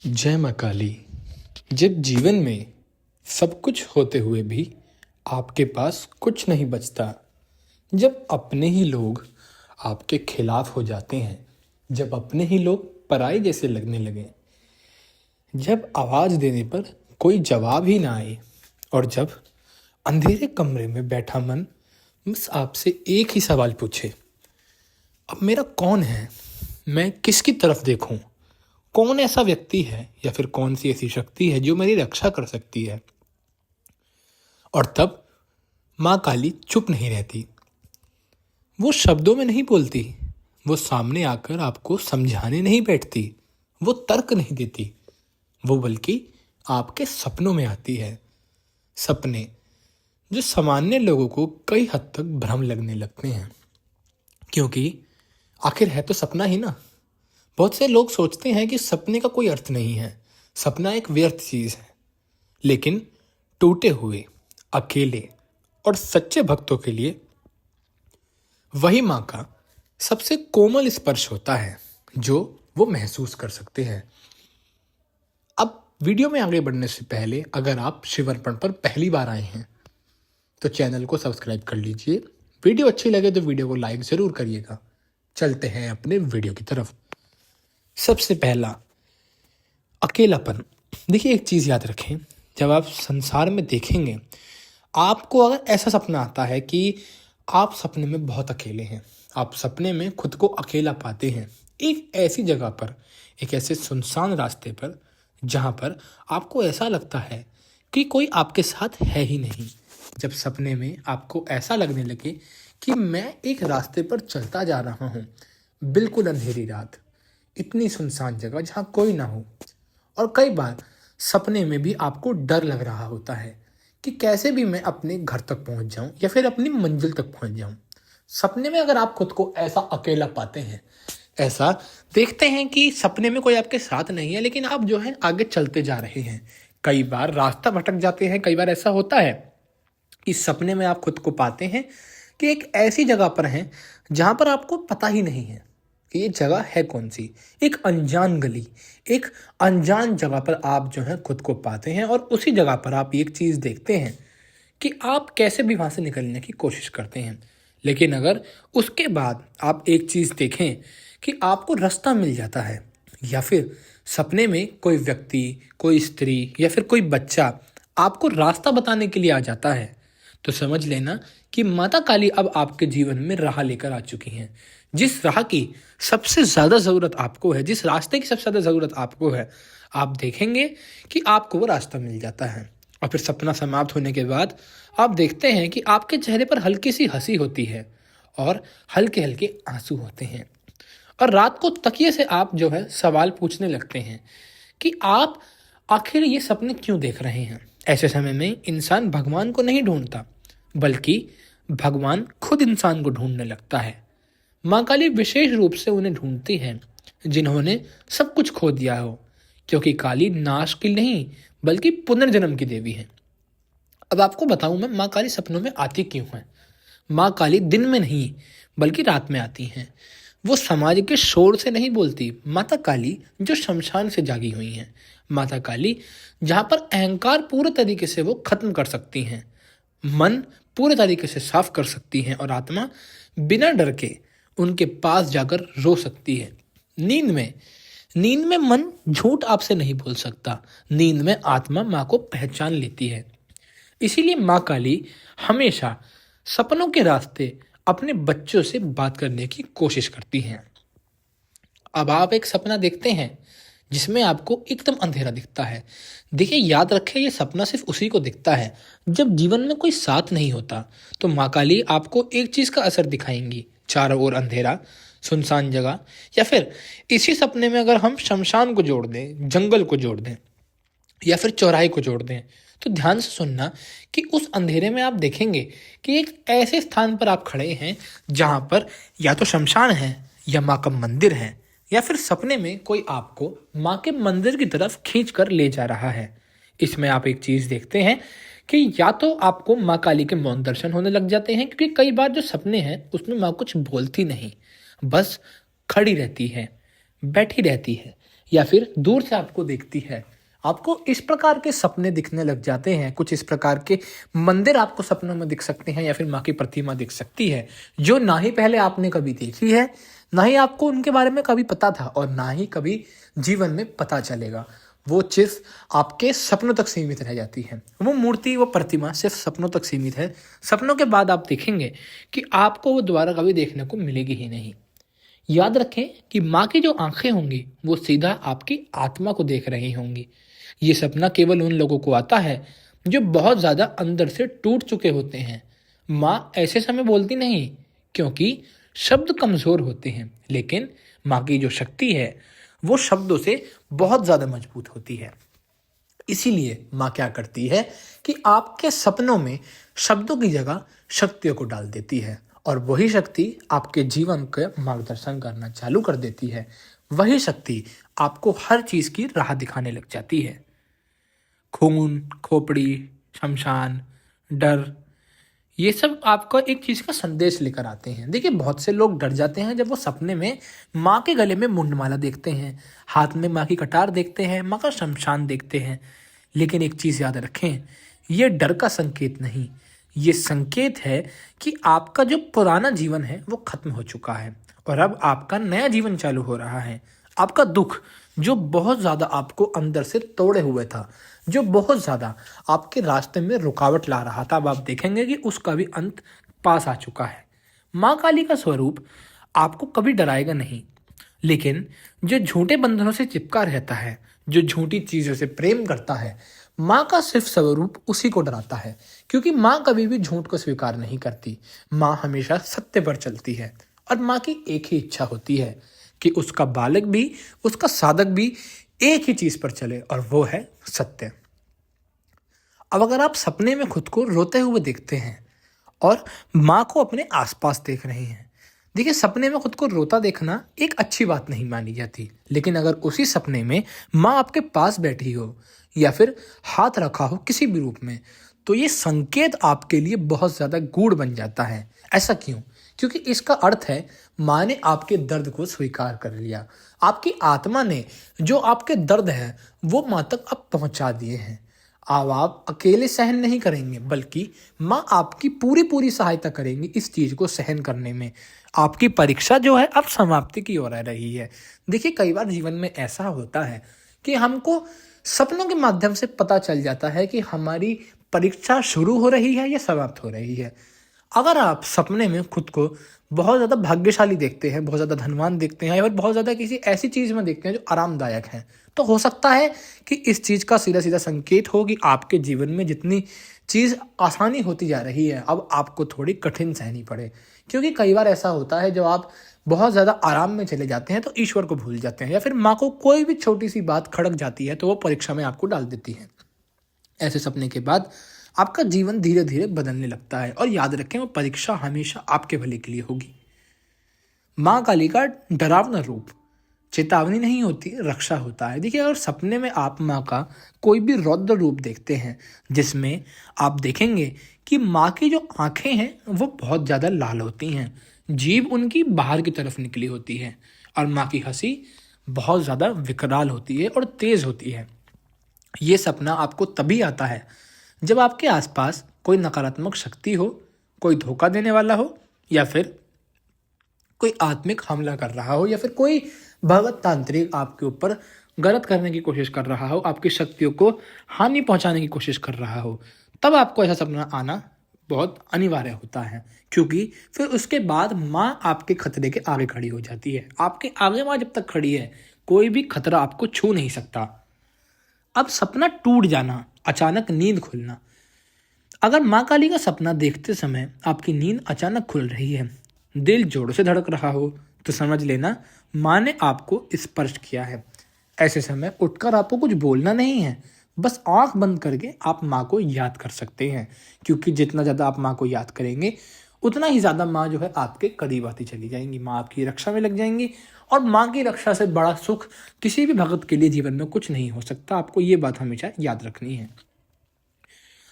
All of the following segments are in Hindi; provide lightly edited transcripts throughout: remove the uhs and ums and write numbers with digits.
जय माँ काली। जब जीवन में सब कुछ होते हुए भी आपके पास कुछ नहीं बचता, जब अपने ही लोग आपके खिलाफ हो जाते हैं, जब अपने ही लोग पराये जैसे लगने लगे, जब आवाज देने पर कोई जवाब ही ना आए और जब अंधेरे कमरे में बैठा मन बस आपसे एक ही सवाल पूछे, अब मेरा कौन है, मैं किसकी तरफ देखूं, कौन ऐसा व्यक्ति है या फिर कौन सी ऐसी शक्ति है जो मेरी रक्षा कर सकती है। और तब माँ काली चुप नहीं रहती। वो शब्दों में नहीं बोलती, वो सामने आकर आपको समझाने नहीं बैठती, वो तर्क नहीं देती, वो बल्कि आपके सपनों में आती है। सपने जो सामान्य लोगों को कई हद तक भ्रम लगने लगते हैं, क्योंकि आखिर है तो सपना ही ना। बहुत से लोग सोचते हैं कि सपने का कोई अर्थ नहीं है, सपना एक व्यर्थ चीज है। लेकिन टूटे हुए, अकेले और सच्चे भक्तों के लिए वही माँ का सबसे कोमल स्पर्श होता है जो वो महसूस कर सकते हैं। अब वीडियो में आगे बढ़ने से पहले अगर आप शिवरपण पर पहली बार आए हैं तो चैनल को सब्सक्राइब कर लीजिए। वीडियो अच्छी लगे तो वीडियो को लाइक जरूर करिएगा। चलते हैं अपने वीडियो की तरफ। सबसे पहला, अकेलापन। देखिए, एक चीज़ याद रखें, जब आप संसार में देखेंगे, आपको अगर ऐसा सपना आता है कि आप सपने में बहुत अकेले हैं, आप सपने में खुद को अकेला पाते हैं एक ऐसी जगह पर, एक ऐसे सुनसान रास्ते पर जहाँ पर आपको ऐसा लगता है कि कोई आपके साथ है ही नहीं। जब सपने में आपको ऐसा लगने लगे कि मैं एक रास्ते पर चलता जा रहा हूँ, बिल्कुल अंधेरी रात, इतनी सुनसान जगह जहाँ कोई ना हो, और कई बार सपने में भी आपको डर लग रहा होता है कि कैसे भी मैं अपने घर तक पहुँच जाऊँ या फिर अपनी मंजिल तक पहुँच जाऊँ। सपने में अगर आप खुद को ऐसा अकेला पाते हैं, ऐसा देखते हैं कि सपने में कोई आपके साथ नहीं है, लेकिन आप जो है आगे चलते जा रहे हैं, कई बार रास्ता भटक जाते हैं, कई बार ऐसा होता है कि सपने में आप खुद को पाते हैं कि एक ऐसी जगह पर हैं जहाँ पर आपको पता ही नहीं है कि ये जगह है कौन सी। एक अनजान गली, एक अनजान जगह पर आप जो है खुद को पाते हैं, और उसी जगह पर आप एक चीज़ देखते हैं कि आप कैसे भी वहाँ से निकलने की कोशिश करते हैं। लेकिन अगर उसके बाद आप एक चीज़ देखें कि आपको रास्ता मिल जाता है, या फिर सपने में कोई व्यक्ति, कोई स्त्री या फिर कोई बच्चा आपको रास्ता बताने के लिए आ जाता है, तो समझ लेना कि माता काली अब आपके जीवन में राह लेकर आ चुकी हैं। जिस राह की सबसे ज़्यादा ज़रूरत आपको है, जिस रास्ते की सबसे ज़्यादा ज़रूरत आपको है, आप देखेंगे कि आपको वो रास्ता मिल जाता है। और फिर सपना समाप्त होने के बाद आप देखते हैं कि आपके चेहरे पर हल्की सी हंसी होती है और हल्के हल्के आंसू होते हैं। और रात को तकिए से आप जो है सवाल पूछने लगते हैं कि आप आखिर ये सपने क्यों देख रहे हैं। ऐसे समय में इंसान भगवान को नहीं ढूंढता, बल्कि भगवान खुद इंसान को ढूंढने लगता है। माँ काली विशेष रूप से उन्हें ढूंढती है जिन्होंने सब कुछ खो दिया हो, क्योंकि काली नाश की नहीं बल्कि पुनर्जन्म की देवी है। अब आपको बताऊं मैं, माँ काली सपनों में आती क्यों है। माँ काली दिन में नहीं बल्कि रात में आती हैं। वो समाज के शोर से नहीं बोलती। माता काली जो शमशान से जागी हुई हैं, माता काली जहाँ पर अहंकार पूरे तरीके से वो खत्म कर सकती हैं, मन पूरे तरीके से साफ कर सकती हैं, और आत्मा बिना डर के उनके पास जाकर रो सकती है। नींद में मन झूठ आपसे नहीं बोल सकता। नींद में आत्मा माँ को पहचान लेती है। इसीलिए माँ काली हमेशा सपनों के रास्ते अपने बच्चों से बात करने की कोशिश करती हैं। अब आप एक सपना देखते हैं जिसमें आपको एकदम अंधेरा दिखता है। देखिए, याद रखें, ये सपना सिर्फ उसी को दिखता है जब जीवन में कोई साथ नहीं होता। तो माँ काली आपको एक चीज़ का असर दिखाएंगी, चारों ओर अंधेरा, सुनसान जगह, या फिर इसी सपने में अगर हम शमशान को जोड़ दें, जंगल को जोड़ दें, या फिर चौराहे को जोड़ दें, तो ध्यान से सुनना कि उस अंधेरे में आप देखेंगे कि एक ऐसे स्थान पर आप खड़े हैं जहाँ पर या तो शमशान है, या माँ का मंदिर है, या फिर सपने में कोई आपको माँ के मंदिर की तरफ खींच कर ले जा रहा है। इसमें आप एक चीज़ देखते हैं कि या तो आपको माँ काली के मौन दर्शन होने लग जाते हैं, क्योंकि कई बार जो सपने हैं उसमें माँ कुछ बोलती नहीं, बस खड़ी रहती है, बैठी रहती है, या फिर दूर से आपको देखती है। आपको इस प्रकार के सपने दिखने लग जाते हैं, कुछ इस प्रकार के मंदिर आपको सपनों में दिख सकते हैं या फिर माँ की प्रतिमा दिख सकती है, जो ना ही पहले आपने कभी देखी है, ना ही आपको उनके बारे में कभी पता था और ना ही कभी जीवन में पता चलेगा। वो चीज़ आपके सपनों तक सीमित रह जाती है। वो मूर्ति, वो प्रतिमा सिर्फ सपनों तक सीमित है। सपनों के बाद आप देखेंगे कि आपको वो दोबारा कभी देखने को मिलेगी ही नहीं। याद रखें कि माँ की जो आंखें होंगी वो सीधा आपकी आत्मा को देख रही होंगी। ये सपना केवल उन लोगों को आता है जो बहुत ज़्यादा अंदर से टूट चुके होते हैं। माँ ऐसे समय बोलती नहीं, क्योंकि शब्द कमज़ोर होते हैं, लेकिन माँ की जो शक्ति है वो शब्दों से बहुत ज़्यादा मजबूत होती है। इसीलिए माँ क्या करती है कि आपके सपनों में शब्दों की जगह शक्तियों को डाल देती है, और वही शक्ति आपके जीवन का मार्गदर्शन करना चालू कर देती है। वही शक्ति आपको हर चीज़ की राह दिखाने लग जाती है। खून, खोपड़ी, शमशान, डर, ये सब आपका एक चीज़ का संदेश लेकर आते हैं। देखिए, बहुत से लोग डर जाते हैं जब वो सपने में माँ के गले में मुंडमाला देखते हैं, हाथ में माँ की कटार देखते हैं, माँ का शमशान देखते हैं। लेकिन एक चीज़ याद रखें, ये डर का संकेत नहीं, ये संकेत है कि आपका जो पुराना जीवन है वो खत्म हो चुका है और अब आपका नया जीवन चालू हो रहा है। आपका दुख जो बहुत ज़्यादा आपको अंदर से तोड़े हुए था, जो बहुत ज़्यादा आपके रास्ते में रुकावट ला रहा था, अब आप देखेंगे कि उसका भी अंत पास आ चुका है। माँ काली का स्वरूप आपको कभी डराएगा नहीं, लेकिन जो झूठे बंधनों से चिपका रहता है, जो झूठी चीज़ों से प्रेम करता है, माँ का सिर्फ स्वरूप उसी को डराता है, क्योंकि माँ कभी भी झूठ को स्वीकार नहीं करती। माँ हमेशा सत्य पर चलती है और माँ की एक ही इच्छा होती है कि उसका बालक भी, उसका साधक भी एक ही चीज़ पर चले, और वो है सत्य। अब अगर आप सपने में खुद को रोते हुए देखते हैं और माँ को अपने आसपास देख रहे हैं, देखिए, सपने में खुद को रोता देखना एक अच्छी बात नहीं मानी जाती, लेकिन अगर उसी सपने में माँ आपके पास बैठी हो या फिर हाथ रखा हो किसी भी रूप में, तो ये संकेत आपके लिए बहुत ज़्यादा गूढ़ बन जाता है। ऐसा क्यों? क्योंकि इसका अर्थ है माँ ने आपके दर्द को स्वीकार कर लिया। आपकी आत्मा ने जो आपके दर्द है वो माँ तक अब पहुँचा दिए हैं। अब आप अकेले सहन नहीं करेंगे, बल्कि माँ आपकी पूरी पूरी सहायता करेंगी इस चीज़ को सहन करने में। आपकी परीक्षा जो है अब समाप्ति की ओर आ रही है। देखिए, कई बार जीवन में ऐसा होता है कि हमको सपनों के माध्यम से पता चल जाता है कि हमारी परीक्षा शुरू हो रही है या समाप्त हो रही है। अगर आप सपने में खुद को बहुत ज़्यादा भाग्यशाली देखते हैं, बहुत ज़्यादा धनवान देखते हैं, या फिर बहुत ज़्यादा किसी ऐसी चीज़ में देखते हैं जो आरामदायक है, तो हो सकता है कि इस चीज़ का सीधा सीधा संकेत हो कि आपके जीवन में जितनी चीज़ आसानी होती जा रही है, अब आपको थोड़ी कठिन सहनी पड़े। क्योंकि कई बार ऐसा होता है, जब आप बहुत ज़्यादा आराम में चले जाते हैं तो ईश्वर को भूल जाते हैं, या फिर माँ को कोई भी छोटी सी बात खड़क जाती है तो वो परीक्षा में आपको डाल देती है। ऐसे सपने के बाद आपका जीवन धीरे धीरे बदलने लगता है, और याद रखें, वो परीक्षा हमेशा आपके भले के लिए होगी। माँ काली का डरावना रूप चेतावनी नहीं होती, रक्षा होता है। देखिए, अगर सपने में आप माँ का कोई भी रौद्र रूप देखते हैं, जिसमें आप देखेंगे कि माँ की जो आंखें हैं वो बहुत ज़्यादा लाल होती हैं, जीभ उनकी बाहर की तरफ निकली होती है, और माँ की हंसी बहुत ज़्यादा विकराल होती है और तेज़ होती है, ये सपना आपको तभी आता है जब आपके आसपास कोई नकारात्मक शक्ति हो, कोई धोखा देने वाला हो, या फिर कोई आत्मिक हमला कर रहा हो, या फिर कोई भगत तांत्रिक आपके ऊपर गलत करने की कोशिश कर रहा हो, आपकी शक्तियों को हानि पहुंचाने की कोशिश कर रहा हो। तब आपको ऐसा सपना आना बहुत अनिवार्य होता है, क्योंकि फिर उसके बाद माँ आपके खतरे के आगे खड़ी हो जाती है। आपके आगे माँ जब तक खड़ी है, कोई भी खतरा आपको छू नहीं सकता। अब सपना टूट जाना, अचानक नींद खुलना। अगर माँ काली का सपना देखते समय आपकी नींद अचानक खुल रही है, दिल जोरों से धड़क रहा हो, तो समझ लेना माँ ने आपको स्पर्श किया है। ऐसे समय उठकर आपको कुछ बोलना नहीं है, बस आंख बंद करके आप माँ को याद कर सकते हैं, क्योंकि जितना ज़्यादा आप माँ को याद करेंगे उतना ही ज़्यादा माँ जो है आपके करीब आती चली जाएंगी। माँ आपकी रक्षा में लग जाएंगी, और माँ की रक्षा से बड़ा सुख किसी भी भगत के लिए जीवन में कुछ नहीं हो सकता। आपको ये बात हमेशा याद रखनी है।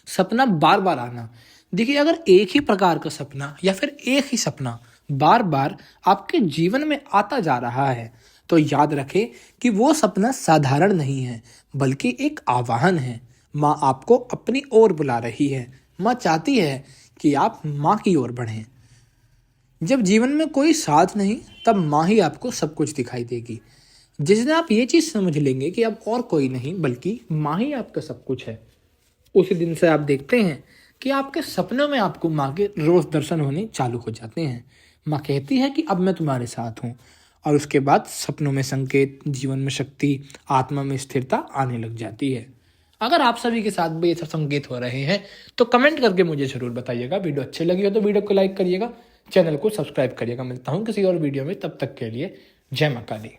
सपना बार बार आना। देखिए, अगर एक ही प्रकार का सपना या फिर एक ही सपना बार बार आपके जीवन में आता जा रहा है, तो याद रखें कि वो सपना साधारण नहीं है, बल्कि एक आह्वान है। माँ आपको अपनी ओर बुला रही है। माँ चाहती है कि आप माँ की ओर बढ़ें। जब जीवन में कोई साथ नहीं, तब माँ ही आपको सब कुछ दिखाई देगी। जिस दिन आप ये चीज़ समझ लेंगे कि अब और कोई नहीं बल्कि माँ ही आपका सब कुछ है, उसी दिन से आप देखते हैं कि आपके सपनों में आपको माँ के रोज़ दर्शन होने चालू हो जाते हैं। माँ कहती है कि अब मैं तुम्हारे साथ हूँ, और उसके बाद सपनों में संकेत, जीवन में शक्ति, आत्मा में स्थिरता आने लग जाती है। अगर आप सभी के साथ भी ये सब संकेत हो रहे हैं तो कमेंट करके मुझे ज़रूर बताइएगा। वीडियो अच्छी लगी हो तो वीडियो को लाइक करिएगा, चैनल को सब्सक्राइब करिएगा। मिलता हूँ किसी और वीडियो में, तब तक के लिए जय माँ काली।